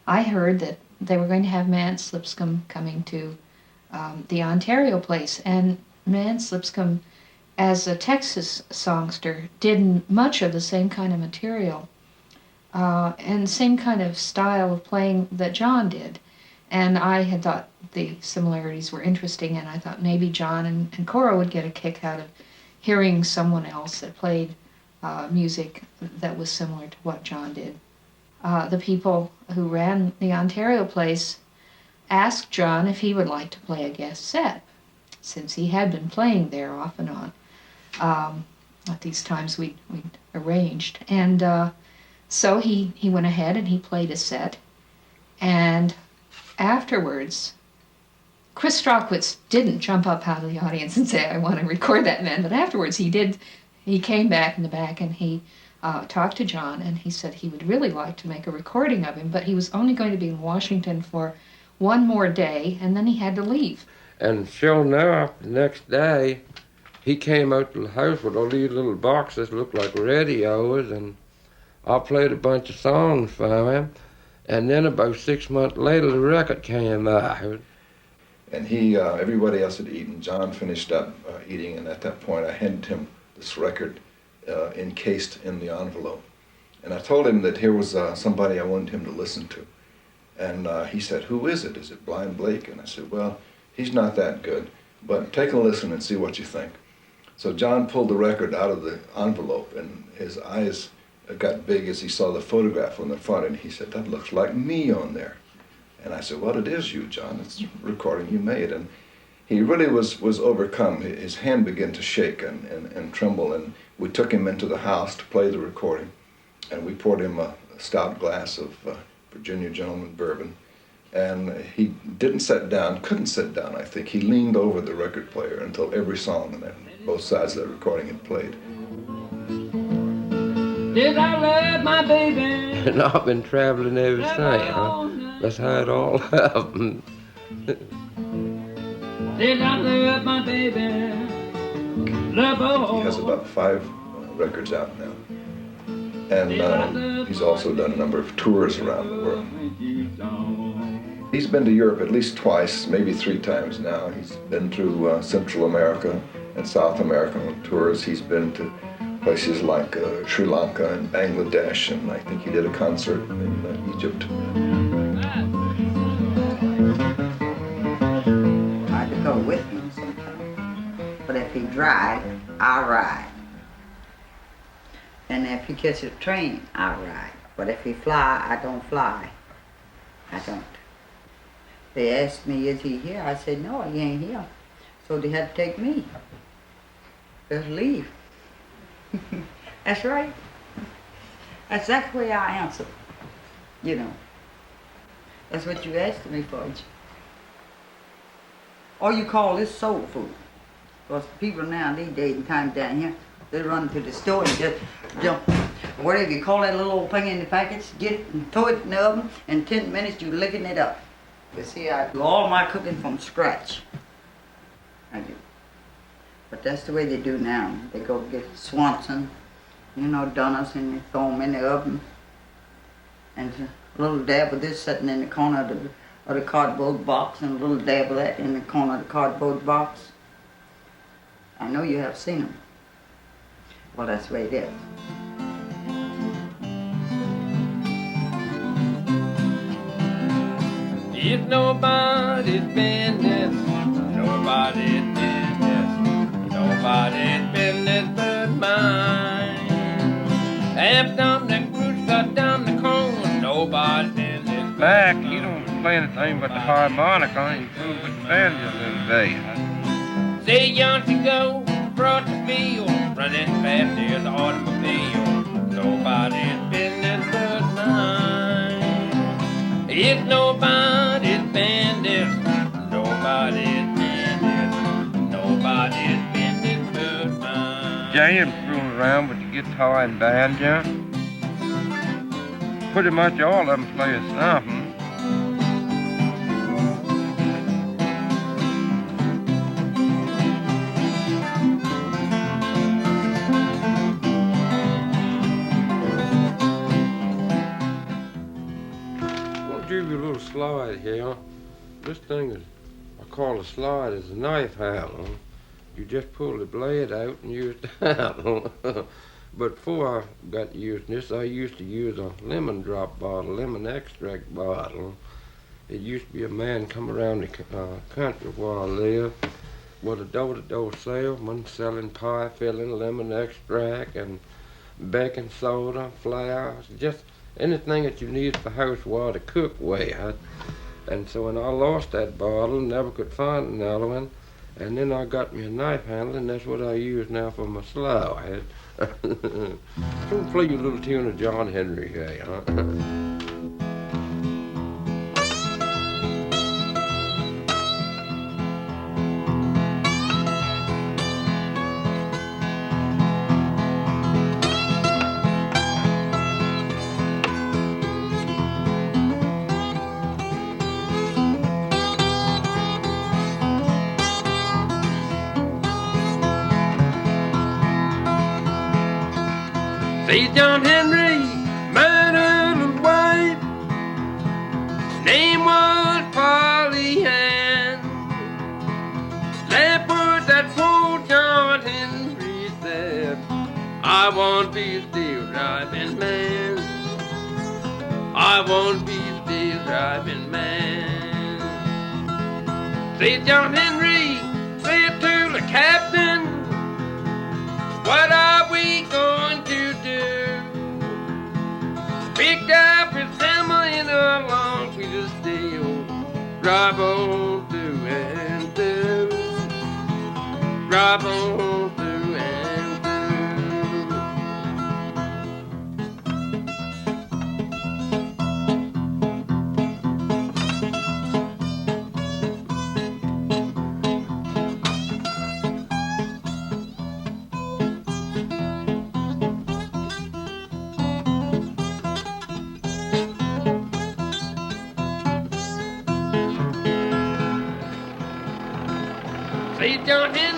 I heard that they were going to have Mance Lipscomb coming to the Ontario place, and Mance Lipscomb, as a Texas songster, did much of the same kind of material and same kind of style of playing that John did. And I had thought the similarities were interesting, and I thought maybe John and Cora would get a kick out of hearing someone else that played music that was similar to what John did. The people who ran the Ontario place asked John if he would like to play a guest set, since he had been playing there off and on at these times we'd arranged. And so he went ahead and he played a set. And afterwards, Chris Strockwitz didn't jump up out of the audience and say, I want to record that man. But afterwards he did. He came back in the back and he talked to John, and he said he would really like to make a recording of him, but he was only going to be in Washington for one more day, and then he had to leave. And sure enough, the next day, he came out to the house with all these little boxes that looked like radios, and I played a bunch of songs for him. And then about 6 months later, the record came out. And everybody else had eaten. John finished up eating, and at that point I handed him this record encased in the envelope. And I told him that here was somebody I wanted him to listen to. And he said, who is it? Is it Blind Blake? And I said, well, he's not that good, but take a listen and see what you think. So John pulled the record out of the envelope, and his eyes got big as he saw the photograph on the front, and he said, that looks like me on there. And I said, well, it is you, John. It's a recording you made. And he really was overcome. His hand began to shake and tremble, and we took him into the house to play the recording, and we poured him a stout glass of Virginia Gentleman bourbon. And he couldn't sit down, I think. He leaned over the record player until every song and then both sides of the recording had played. Did I love my baby? And I've been traveling ever since. That's how it all happened. Did I love my baby? He has about 5 records out now. And he's also done a number of tours around the world. He's been to Europe at least twice, maybe 3 times now. He's been through Central America and South America on tours. He's been to places like Sri Lanka and Bangladesh, and I think he did a concert in Egypt. I had to go with him sometimes. But if he drive, I'll ride. And if he catches a train, I'll ride. But if he fly, I don't fly. I don't. They asked me, is he here? I said, no, he ain't here. So they had to take me. Just leave. That's right. That's exactly the way I answer. You know. That's what you asked me for. Or you call this soul food. Because people now these days and times down here, they run to the store and just jump. Whatever you call that little old thing in the package, get it and throw it in the oven. In 10 minutes, you're licking it up. You see, I do all my cooking from scratch. I do. But that's the way they do now. They go get Swanson, donuts, and they throw them in the oven. And a little dab of this sitting in the corner of the cardboard box, and a little dab of that in the corner of the cardboard box. I know you have seen them. Well, that's the way it is. It's nobody's business, nobody's business, nobody's business but mine. After the roots got down the corn, nobody's business. Back, you don't play anything but the harmonica, and you prove with the banjo the other day. Say young to go, brought the field, running fast as the automobile. Nobody's business but mine. It's nobody's business, nobody's business, nobody's business but mine. Jam fooling around with the guitar and banjo. Pretty much all of them play something. give you a little slide here. This thing is, I call a slide, is a knife handle. You just pull the blade out and use the handle. But before I got using this, I used to use a lemon drop bottle, lemon extract bottle. It used to be a man come around the country where I live with a door-to-door salesman selling pie filling, lemon extract, and baking soda, flour, just anything that you need for house water to cook with. And so when I lost that bottle, never could find another one, and then I got me a knife handle, and that's what I use now for my slide. So play you a little tune of John Henry here, huh? See John Henry, married a little wife. His name was Polly Ann. Leopard, that poor John Henry said, I want to be a steel driving man. I want to be a steel driving man. See John Henry, said to the captain, what are we going to do? Picked up his hammer in a long piece of steel. Drive on through and through. Drive on through and See John Henry.